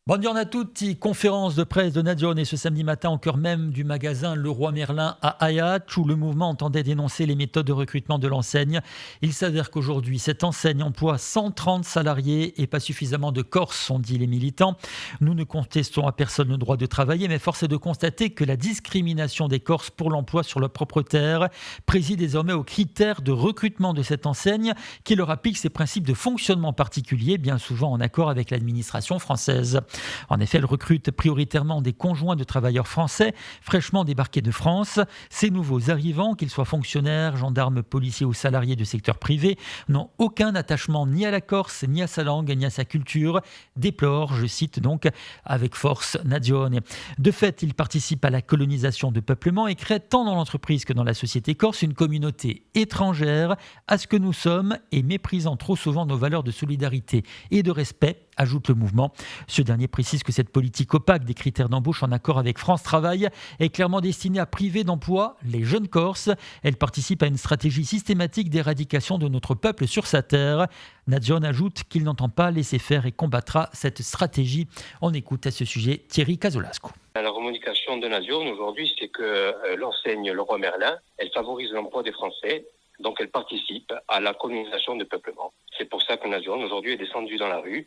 Buongiorno a tutti, conférence de presse de Nagione ce samedi matin au cœur même du magasin Leroy Merlin à Ajaccio où le mouvement entendait dénoncer les méthodes de recrutement de l'enseigne. Il s'avère qu'aujourd'hui, cette enseigne emploie 130 salariés et pas suffisamment de Corses, ont dit les militants. Nous ne contestons à personne le droit de travailler, mais force est de constater que la discrimination des Corses pour l'emploi sur leur propre terre préside désormais aux critères de recrutement de cette enseigne qui leur applique ses principes de fonctionnement particuliers, bien souvent en accord avec l'administration française. En effet, elle recrute prioritairement des conjoints de travailleurs français fraîchement débarqués de France. Ces nouveaux arrivants, qu'ils soient fonctionnaires, gendarmes, policiers ou salariés du secteur privé, n'ont aucun attachement ni à la Corse, ni à sa langue, ni à sa culture, déplore, je cite donc avec force Nagione. De fait, ils participent à la colonisation de peuplement et créent tant dans l'entreprise que dans la société corse une communauté étrangère à ce que nous sommes et méprisant trop souvent nos valeurs de solidarité et de respect, ajoute le mouvement. Ce dernier précise que cette politique opaque des critères d'embauche en accord avec France Travail est clairement destinée à priver d'emploi les jeunes Corses. Elle participe à une stratégie systématique d'éradication de notre peuple sur sa terre. Nagione ajoute qu'il n'entend pas laisser faire et combattra cette stratégie. On écoute à ce sujet Thierry Casolasco. La revendication de Nagione aujourd'hui, c'est que l'enseigne Leroy Merlin, elle favorise l'emploi des Français, donc elle participe à la colonisation de peuplement. C'est pour ça que Nagione aujourd'hui est descendu dans la rue.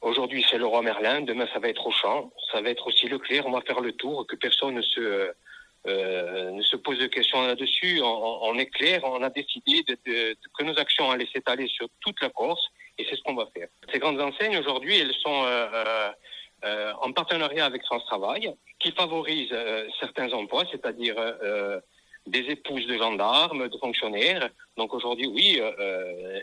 Aujourd'hui, c'est Leroy Merlin. Demain, ça va être Auchan. Ça va être aussi Leclerc. On va faire le tour, que personne ne se pose de questions là-dessus. On est clair. On a décidé que nos actions allaient s'étaler sur toute la Corse. Et c'est ce qu'on va faire. Ces grandes enseignes, aujourd'hui, elles sont en partenariat avec France Travail, qui favorise certains emplois, c'est-à-dire des épouses de gendarmes, de fonctionnaires. Donc aujourd'hui, oui,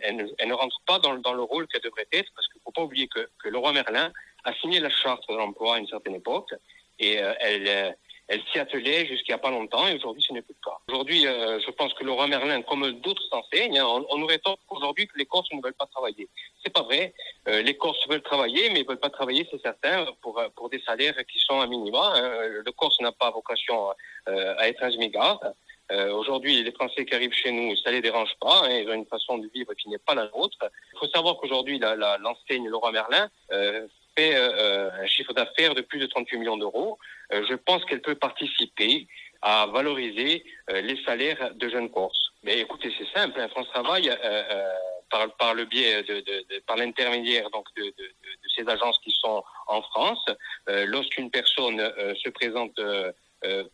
elle ne rentre pas dans le rôle qu'elle devrait être, parce qu'il ne faut pas oublier que Leroy Merlin a signé la charte de l'emploi à une certaine époque, et elle s'y attelait jusqu'à pas longtemps, et aujourd'hui, ce n'est plus le cas. Aujourd'hui, je pense que Leroy Merlin, comme d'autres enseignes, on nous répond aujourd'hui que les Corses ne veulent pas travailler. C'est pas vrai. Les Corses veulent travailler, mais ils veulent pas travailler, c'est certain, pour des salaires qui sont à minima. Le Corse n'a pas vocation à être un smigard. Aujourd'hui, les Français qui arrivent chez nous, ça les dérange pas, ils ont une façon de vivre qui n'est pas la nôtre. Il faut savoir qu'aujourd'hui, l'enseigne Leroy Merlin fait un chiffre d'affaires de plus de 38 millions d'euros. Je pense qu'elle peut participer à valoriser les salaires de jeunes Corses. Mais écoutez, c'est simple, France Travail, par le biais par l'intermédiaire donc de ces agences qui sont en France, lorsqu'une personne se présente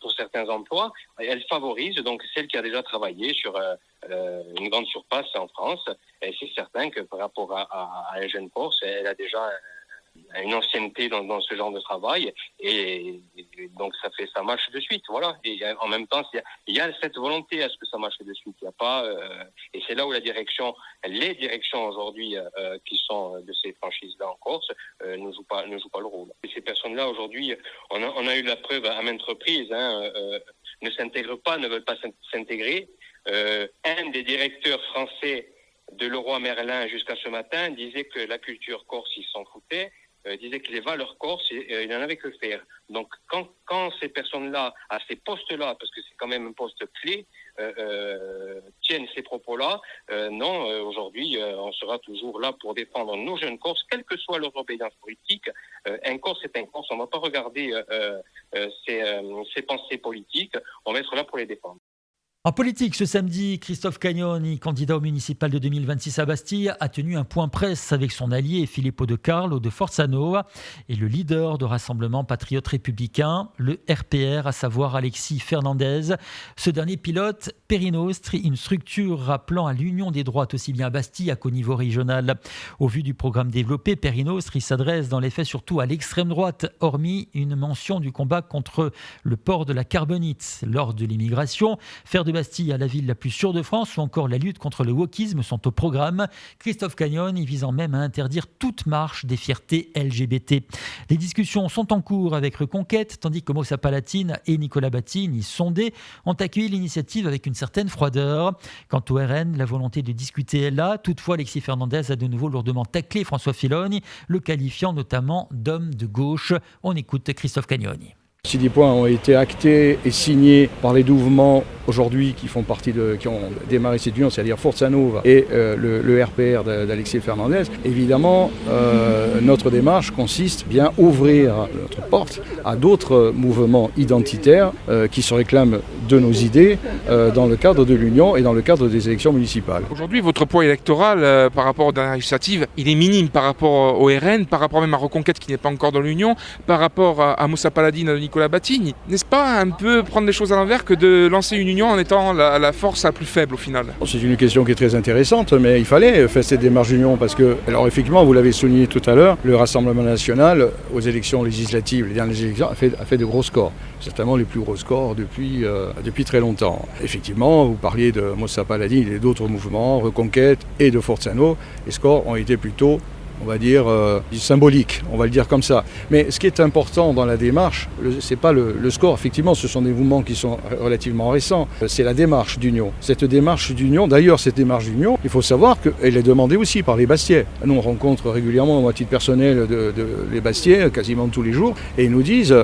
pour certains emplois, elle favorise donc celle qui a déjà travaillé sur une grande surface en France. Et c'est certain que par rapport à un jeune Corse, elle a déjà une ancienneté dans ce genre de travail, et donc ça marche de suite, voilà. Et en même temps, il y a cette volonté à ce que ça marche de suite. Il y a pas, et c'est là où les directions aujourd'hui qui sont de ces franchises-là en Corse ne jouent pas le rôle. Et ces personnes-là aujourd'hui, on a eu la preuve à maintes reprises, ne s'intègrent pas, ne veulent pas s'intégrer. Un des directeurs français de Leroy Merlin jusqu'à ce matin disait que la culture corse, il s'en foutait, disait que les valeurs corses, il n'en avait que faire. Donc quand ces personnes-là, à ces postes-là, parce que c'est quand même un poste clé, tiennent ces propos-là, non, aujourd'hui, on sera toujours là pour défendre nos jeunes Corses, quelle que soit leur obédience politique. Un Corse est un Corse, on ne va pas regarder ses pensées politiques, on va être là pour les défendre. En politique, ce samedi, Christophe Cagnoni, candidat au municipal de 2026 à Bastille, a tenu un point presse avec son allié Filippo De Carlo de Forza Nuova et le leader de Rassemblement Patriote Républicain, le RPR, à savoir Alexis Fernandez. Ce dernier pilote Perinostri, une structure rappelant à l'union des droites aussi bien à Bastille qu'au niveau régional. Au vu du programme développé, Perinostri s'adresse dans les faits surtout à l'extrême droite, hormis une mention du combat contre le port de la carbonite lors de l'immigration. Faire de Bastille à la ville la plus sûre de France ou encore la lutte contre le wokisme sont au programme. Christophe Cagnoni visant même à interdire toute marche des fiertés LGBT. Les discussions sont en cours avec Reconquête, tandis que Moussa Palatine et Nicolas Battini, sondés, ont accueilli l'initiative avec une certaine froideur. Quant au RN, la volonté de discuter est là. Toutefois, Alexis Fernandez a de nouveau lourdement taclé François Filoni, le qualifiant notamment d'homme de gauche. On écoute Christophe Cagnoni. Si des points ont été actés et signés par les mouvements aujourd'hui qui ont démarré cette union, c'est-à-dire Forza Nuova et le RPR d'Alexis Fernandez, évidemment, notre démarche consiste bien à ouvrir notre porte à d'autres mouvements identitaires qui se réclament de nos idées dans le cadre de l'union et dans le cadre des élections municipales. Aujourd'hui, votre poids électoral par rapport aux dernières législatives, il est minime par rapport au RN, par rapport même à Reconquête qui n'est pas encore dans l'union, par rapport à Moussa Paladine de Nicolas Batigny. N'est-ce pas un peu prendre les choses à l'envers que de lancer une union en étant la force la plus faible au final? C'est une question qui est très intéressante, mais il fallait faire cette démarche d'union parce que, alors effectivement, vous l'avez souligné tout à l'heure, le Rassemblement national aux élections législatives, les dernières élections, a fait de gros scores. Certainement les plus gros scores depuis très longtemps. Effectivement, vous parliez de Moussa Paladine et d'autres mouvements, Reconquête et de Forza Nuova, les scores ont été plutôt, on va dire, symbolique, on va le dire comme ça. Mais ce qui est important dans la démarche, c'est pas le score, effectivement, ce sont des mouvements qui sont relativement récents, c'est la démarche d'union. Cette démarche d'union, il faut savoir qu'elle est demandée aussi par les Bastiais. Nous, on rencontre régulièrement, à titre personnel, les Bastiais, quasiment tous les jours, et ils nous disent,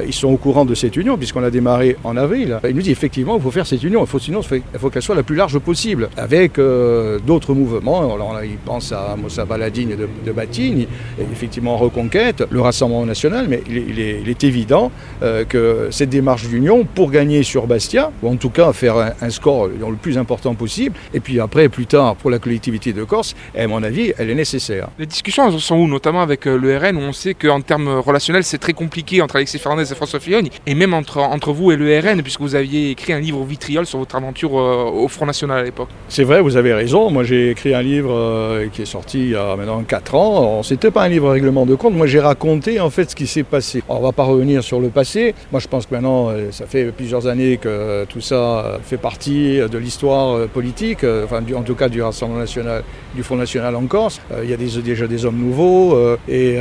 ils sont au courant de cette union, puisqu'on a démarré en avril. Ils nous disent, effectivement, il faut faire cette union, sinon, il faut qu'elle soit la plus large possible, avec d'autres mouvements. Alors, ils pensent à Moussa Paladine et de Batigny, et effectivement Reconquête, le Rassemblement national, mais il est évident que cette démarche d'union, pour gagner sur Bastia, ou en tout cas faire un score le plus important possible, et puis après, plus tard, pour la collectivité de Corse, à mon avis, elle est nécessaire. Les discussions elles sont où, notamment avec le RN, où on sait qu'en termes relationnels, c'est très compliqué entre Alexis Fernandez et François Fillon, et même entre vous et le RN, puisque vous aviez écrit un livre vitriol sur votre aventure au Front National à l'époque. C'est vrai, vous avez raison. Moi, j'ai écrit un livre qui est sorti il y a maintenant 4 ans. Alors, c'était pas un livre règlement de compte. Moi, j'ai raconté en fait ce qui s'est passé. Alors, on va pas revenir sur le passé. Moi, je pense que maintenant, ça fait plusieurs années que tout ça fait partie de l'histoire politique, en tout cas du Rassemblement national, du Front national en Corse. Il y a déjà des hommes nouveaux et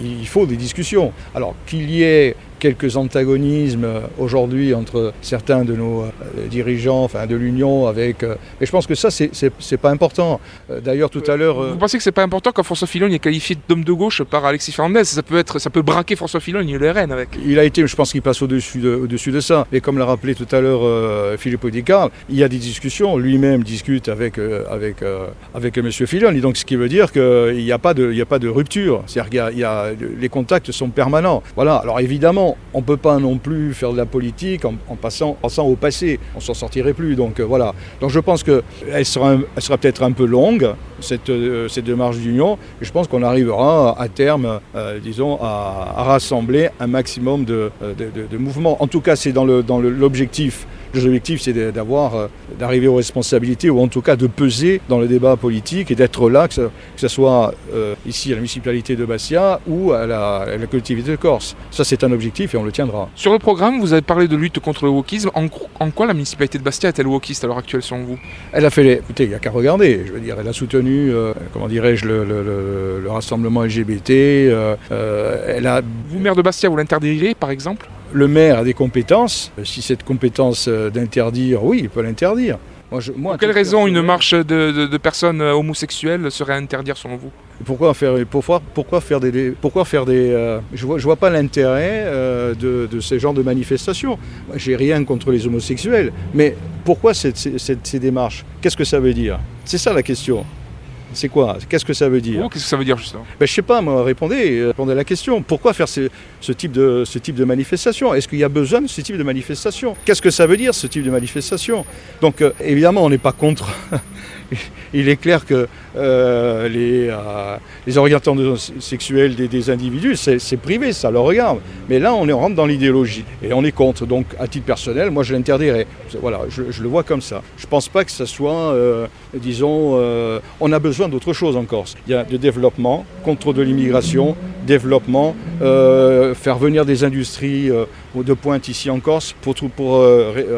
il faut des discussions. Alors, qu'il y ait quelques antagonismes aujourd'hui entre certains de nos dirigeants, de l'Union avec... mais je pense que ça, c'est pas important. D'ailleurs, tout à l'heure... Vous pensez que c'est pas important quand François Fillon est qualifié d'homme de gauche par Alexis Fernandez? Ça peut braquer François Fillon et le RN avec. Il a été, je pense qu'il passe au-dessus de ça. Et comme l'a rappelé tout à l'heure Philippe Audicarl, il y a des discussions. Lui-même discute avec M. Fillon. Et donc, ce qui veut dire qu'il n'y a pas de rupture. C'est-à-dire que les contacts sont permanents. Voilà. Alors, évidemment, on ne peut pas non plus faire de la politique en passant au passé. On ne s'en sortirait plus. Donc voilà. Donc je pense qu'elle sera peut-être un peu longue, cette démarche d'union. Et je pense qu'on arrivera à terme, à rassembler un maximum de mouvements. En tout cas, c'est dans l'objectif. L'objectif, c'est d'arriver aux responsabilités, ou en tout cas de peser dans le débat politique et d'être là, que ce soit ici à la municipalité de Bastia ou à la collectivité de Corse. Ça, c'est un objectif et on le tiendra. Sur le programme, vous avez parlé de lutte contre le wokisme. En quoi la municipalité de Bastia est-elle wokiste à l'heure actuelle, selon vous? Elle a fait écoutez, il n'y a qu'à regarder. Je veux dire, elle a soutenu, le rassemblement LGBT. Vous, maire de Bastia, vous l'interdirez, par exemple? Le maire a des compétences. Si cette compétence d'interdire, oui, il peut l'interdire. Pour quelle raison une marche de personnes homosexuelles serait à interdire selon vous? Pourquoi faire des je vois pas l'intérêt de ces genres de manifestations. Moi, j'ai rien contre les homosexuels, mais pourquoi ces démarches? Qu'est-ce que ça veut dire? C'est ça la question. C'est quoi? Qu'est-ce que ça veut dire? Qu'est-ce que ça veut dire justement? Je sais pas, moi, répondez à la question. Pourquoi faire ce type de manifestation? Est-ce qu'il y a besoin de ce type de manifestation? Qu'est-ce que ça veut dire, ce type de manifestation? Donc, évidemment, on n'est pas contre. Il est clair que les orientations sexuelles des individus, c'est privé, ça leur regarde. Mais là, on rentre dans l'idéologie et on est contre. Donc, à titre personnel, moi, je l'interdirais. Voilà, je le vois comme ça. Je ne pense pas que ça soit, on a besoin d'autre chose en Corse. Il y a de développement, contre de l'immigration, développement, faire venir des industries de pointe ici en Corse pour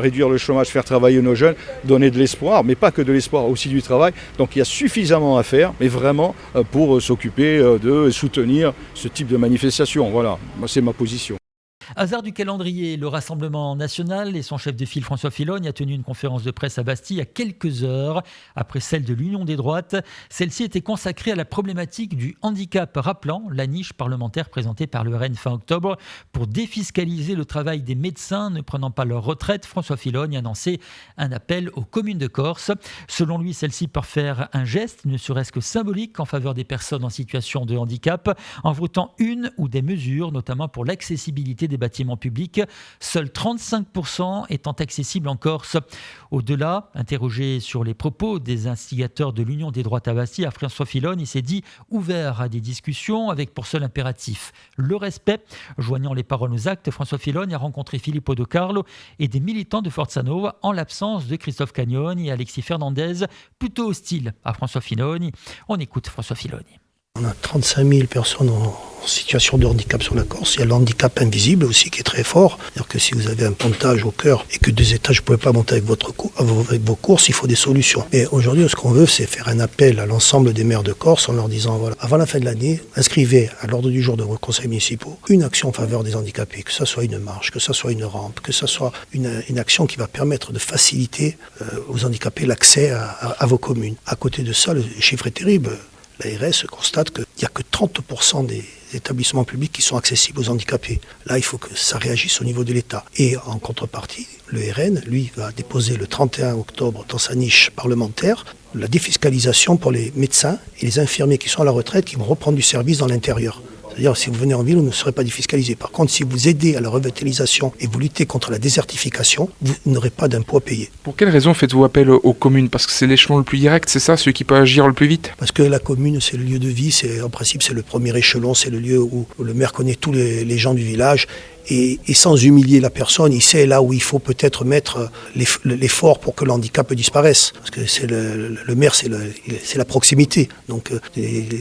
réduire le chômage, faire travailler nos jeunes, donner de l'espoir, mais pas que de l'espoir, aussi du travail. Donc il y a suffisamment à faire, mais vraiment pour s'occuper de soutenir ce type de manifestation. Voilà, moi c'est ma position. Hasard du calendrier, le Rassemblement national et son chef de file François Fillogne a tenu une conférence de presse à Bastille à quelques heures après celle de l'Union des droites. Celle-ci était consacrée à la problématique du handicap, rappelant la niche parlementaire présentée par le RN fin octobre pour défiscaliser le travail des médecins ne prenant pas leur retraite. François Fillogne a lancé un appel aux communes de Corse. Selon lui, celles-ci peuvent faire un geste, ne serait-ce que symbolique, en faveur des personnes en situation de handicap, en votant une ou des mesures, notamment pour l'accessibilité des bâtiments publics, seuls 35% étant accessibles en Corse. Au-delà, interrogé sur les propos des instigateurs de l'Union des droites à Bastille, François Fillogne, il s'est dit ouvert à des discussions avec pour seul impératif le respect. Joignant les paroles aux actes, François Fillogne a rencontré Filippo De Carlo et des militants de Forza Nova en l'absence de Christophe Cagnoni et Alexis Fernandez, plutôt hostiles à François Fillogne. On écoute François Fillogne. On a 35 000 personnes en situation de handicap sur la Corse. Il y a le handicap invisible aussi qui est très fort. C'est-à-dire que si vous avez un pontage au cœur et que 2 étages, vous ne pouvez pas monter avec vos courses, il faut des solutions. Et aujourd'hui, ce qu'on veut, c'est faire un appel à l'ensemble des maires de Corse en leur disant, voilà, avant la fin de l'année, inscrivez à l'ordre du jour de vos conseils municipaux une action en faveur des handicapés, que ce soit une marche, que ce soit une rampe, que ce soit une action qui va permettre de faciliter aux handicapés l'accès à vos communes. À côté de ça, le chiffre est terrible. L'ARS constate qu'il n'y a que 30% des établissements publics qui sont accessibles aux handicapés. Là, il faut que ça réagisse au niveau de l'État. Et en contrepartie, le RN, lui, va déposer le 31 octobre dans sa niche parlementaire la défiscalisation pour les médecins et les infirmiers qui sont à la retraite qui vont reprendre du service dans l'intérieur. C'est-à-dire, si vous venez en ville, vous ne serez pas défiscalisé. Par contre, si vous aidez à la revitalisation et vous luttez contre la désertification, vous n'aurez pas d'impôt à payer. Pour quelles raisons faites-vous appel aux communes ? Parce que c'est l'échelon le plus direct, c'est ça, celui qui peut agir le plus vite ? Parce que la commune, c'est le lieu de vie, en principe, c'est le premier échelon, c'est le lieu où le maire connaît tous les gens du village. Et sans humilier la personne, il sait là où il faut peut-être mettre l'effort pour que le handicap disparaisse. Parce que c'est le maire, c'est la proximité. Donc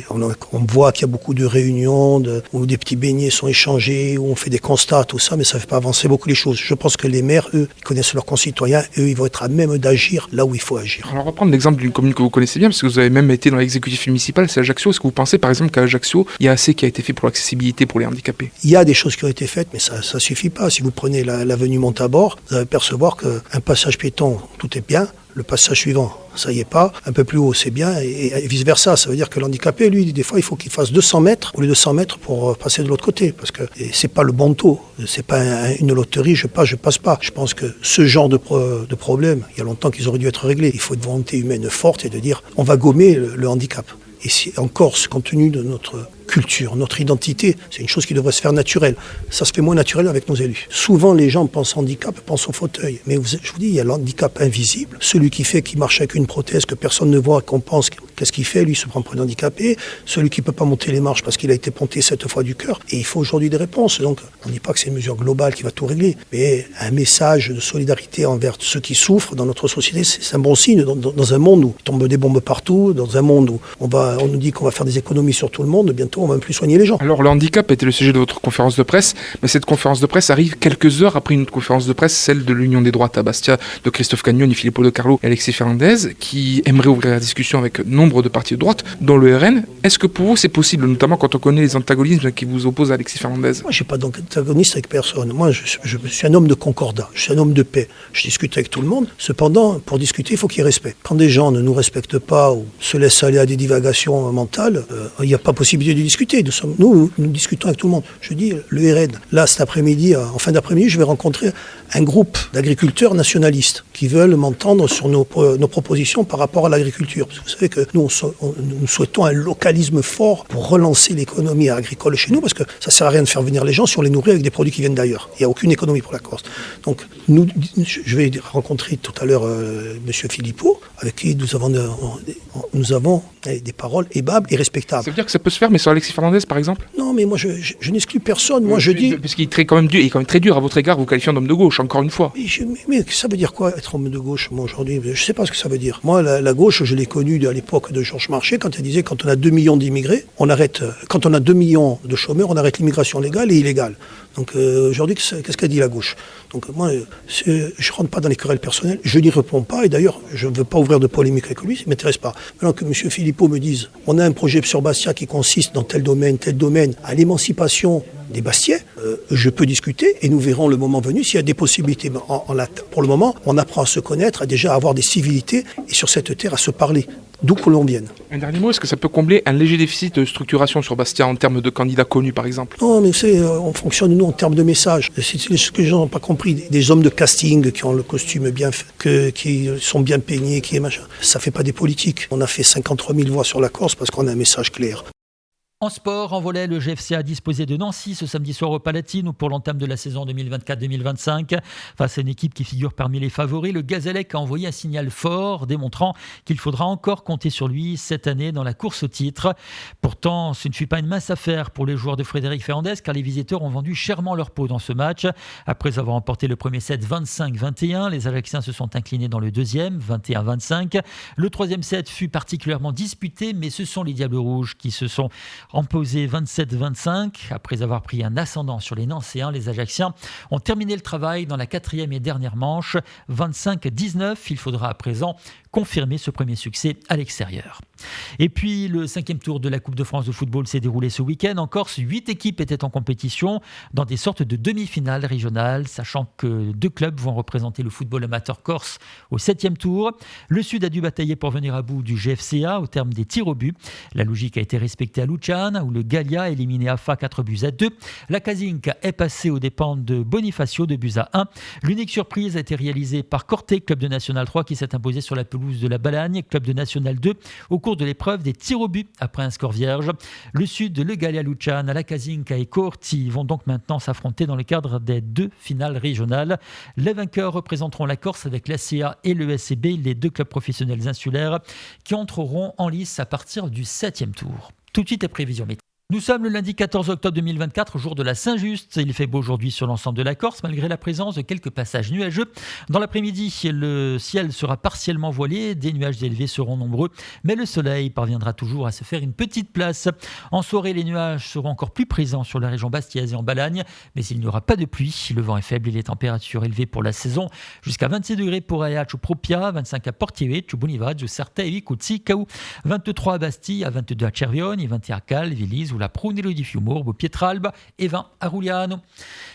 on voit qu'il y a beaucoup de réunions où des petits beignets sont échangés, où on fait des constats, tout ça, mais ça ne fait pas avancer beaucoup les choses. Je pense que les maires, eux, ils connaissent leurs concitoyens, eux, ils vont être à même d'agir là où il faut agir. Alors on va prendre l'exemple d'une commune que vous connaissez bien, parce que vous avez même été dans l'exécutif municipal, c'est Ajaccio. Est-ce que vous pensez par exemple qu'à Ajaccio, il y a assez qui a été fait pour l'accessibilité pour les handicapés ? Il y a des choses qui ont été faites, mais ça ne suffit pas. Si vous prenez l'avenue Montabord, vous allez percevoir qu'un passage piéton, tout est bien. Le passage suivant, ça y est pas. Un peu plus haut, c'est bien. Et vice-versa. Ça veut dire que l'handicapé, lui, des fois, il faut qu'il fasse 200 mètres au lieu de 100 mètres pour passer de l'autre côté. Parce que c'est pas le bon taux. C'est pas une loterie, je passe pas. Je pense que ce genre de problème, il y a longtemps qu'ils auraient dû être réglés. Il faut une volonté humaine forte et de dire, on va gommer le handicap. Et si en Corse, compte tenu de notre culture, notre identité, c'est une chose qui devrait se faire naturelle. Ça se fait moins naturel avec nos élus. Souvent, les gens pensent handicap, pensent au fauteuil. Mais je vous dis, il y a l'handicap invisible. Celui qui marche avec une prothèse que personne ne voit, qu'on pense qu'est-ce qu'il fait, lui se prend pour un handicapé. Celui qui ne peut pas monter les marches parce qu'il a été ponté 7 fois du cœur. Et il faut aujourd'hui des réponses. Donc, on ne dit pas que c'est une mesure globale qui va tout régler, mais un message de solidarité envers ceux qui souffrent dans notre société, c'est un bon signe. Dans un monde où il tombe des bombes partout, dans un monde où on nous dit qu'on va faire des économies sur tout le monde, bientôt on va même plus soigner les gens. Alors le handicap était le sujet de votre conférence de presse, mais cette conférence de presse arrive quelques heures après une autre conférence de presse, celle de l'Union des droites à Bastia, de Christophe Cagnoni, Filippo De Carlo et Alexis Fernandez, qui aimerait ouvrir la discussion avec nombre de partis de droite, dont le RN. Est-ce que pour vous c'est possible, notamment quand on connaît les antagonismes qui vous opposent à Alexis Fernandez ? Moi je n'ai pas d'antagoniste avec personne. Moi je suis un homme de concordat, je suis un homme de paix. Je discute avec tout le monde. Cependant, pour discuter, il faut qu'il y ait respect. Quand des gens ne nous respectent pas ou se laissent aller à des divagations mentales, il n'y a pas possibilité de discuter. Nous discutons avec tout le monde. Je dis, le RN, là, cet après-midi, en fin d'après-midi, je vais rencontrer un groupe d'agriculteurs nationalistes qui veulent m'entendre sur nos propositions par rapport à l'agriculture. Parce que vous savez que nous souhaitons un localisme fort pour relancer l'économie agricole chez nous, parce que ça ne sert à rien de faire venir les gens si on les nourrit avec des produits qui viennent d'ailleurs. Il n'y a aucune économie pour la Corse. Donc, je vais rencontrer tout à l'heure M. Filippo, avec qui nous avons des paroles aimables et respectables. Ça veut dire que ça peut se faire, mais sur Alexis Fernandez, par exemple ? Non, mais moi, je n'exclus personne. Moi, je dis... Parce qu'il est quand même très dur à votre égard, vous qualifiant d'homme de gauche, encore une fois. Mais ça veut dire quoi, être homme de gauche, moi, aujourd'hui ? Je ne sais pas ce que ça veut dire. Moi, la gauche, je l'ai connue à l'époque de Georges Marchais, quand elle disait, quand on a 2 millions d'immigrés, quand on a 2 millions de chômeurs, on arrête l'immigration légale et illégale. Donc aujourd'hui, qu'est-ce qu'a dit la gauche ? Donc moi, je ne rentre pas dans les querelles personnelles, je n'y réponds pas, et d'ailleurs, je ne veux pas ouvrir de polémique avec lui, ça ne m'intéresse pas. Maintenant que M. Filippo me dise, on a un projet sur Bastia qui consiste dans dans tel domaine, à l'émancipation des Bastiais, je peux discuter et nous verrons le moment venu s'il y a des possibilités. Mais pour le moment, on apprend à se connaître, à déjà avoir des civilités et sur cette terre à se parler. D'où que l'on vienne. Un dernier mot, est-ce que ça peut combler un léger déficit de structuration sur Bastia en termes de candidats connus par exemple? Non, mais on fonctionne nous en termes de messages. C'est ce que les gens n'ont pas compris. Des hommes de casting qui ont le costume bien fait, qui sont bien peignés, qui est machin. Ça fait pas des politiques. On a fait 53 000 voix sur la Corse parce qu'on a un message clair. En sport, en volley, le GFC a disposé de Nancy ce samedi soir au Palatine pour l'entame de la saison 2024-2025. Face à une équipe qui figure parmi les favoris, le Gazélec a envoyé un signal fort démontrant qu'il faudra encore compter sur lui cette année dans la course au titre. Pourtant, ce ne fut pas une mince affaire pour les joueurs de Frédéric Ferrandez car les visiteurs ont vendu chèrement leur peau dans ce match. Après avoir emporté le premier set 25-21, les Ajacciens se sont inclinés dans le deuxième 21-25. Le troisième set fut particulièrement disputé, mais ce sont les Diables Rouges qui se sont imposé 27-25. Après avoir pris un ascendant sur les Nancéens, les Ajacciens ont terminé le travail dans la quatrième et dernière manche. 25-19, il faudra à présent confirmer ce premier succès à l'extérieur. Et puis, le 5e tour de la Coupe de France de football s'est déroulé ce week-end. En Corse, 8 équipes étaient en compétition dans des sortes de demi-finales régionales, sachant que 2 clubs vont représenter le football amateur corse au 7e tour. Le Sud a dû batailler pour venir à bout du GFCA au terme des tirs au but. La logique a été respectée à Luciane, où le Gallia a éliminé AFA 4-2. La Casinca est passée aux dépens de Bonifacio 2-1. L'unique surprise a été réalisée par Corté, club de National 3, qui s'est imposé sur la pelouse de la Balagne, club de National 2, au cours de l'épreuve des tirs au but après un score vierge. Le Sud, le Gallia Luciane, la Casinca et Corti vont donc maintenant s'affronter dans le cadre des 2 finales régionales. Les vainqueurs représenteront la Corse avec l'ACA et le SCB, les 2 clubs professionnels insulaires qui entreront en lice à partir du 7e tour. Tout de suite, les prévisions météo. Nous sommes le lundi 14 octobre 2024, jour de la Saint-Just. Il fait beau aujourd'hui sur l'ensemble de la Corse, malgré la présence de quelques passages nuageux. Dans l'après-midi, le ciel sera partiellement voilé, des nuages élevés seront nombreux, mais le soleil parviendra toujours à se faire une petite place. En soirée, les nuages seront encore plus présents sur la région bastiaise et en Balagne, mais il n'y aura pas de pluie. Le vent est faible et les températures élevées pour la saison, jusqu'à 26 degrés pour Ajaccio Propia, 25 à Portievecchio, Bonivaggio, Sartève, Cuzzi, Cau, 23 à Bastia, 22 à Cervione, 21 à Cal, Vélise, ou la Prunello di Fiumorbo, Pietralba et 20 à Rugliano.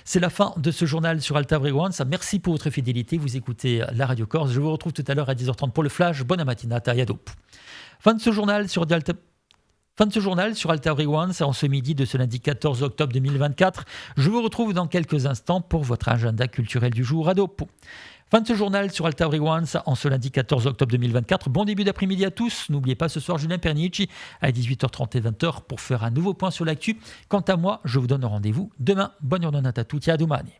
C'est la fin de ce journal sur Alta Frequenza. Merci pour votre fidélité. Vous écoutez la Radio Corse. Je vous retrouve tout à l'heure à 10h30 pour le Flash. Buona mattinata et à dopo. Fin de ce journal sur Alta Frequenza en ce midi de ce lundi 14 octobre 2024. Je vous retrouve dans quelques instants pour votre agenda culturel du jour à dopo. Fin de ce journal sur Alta Frequenza en ce lundi 14 octobre 2024. Bon début d'après-midi à tous. N'oubliez pas ce soir Julien Pernici à 18h30 et 20h pour faire un nouveau point sur l'actu. Quant à moi, je vous donne rendez-vous demain. Bonne journée à tutti, à domani.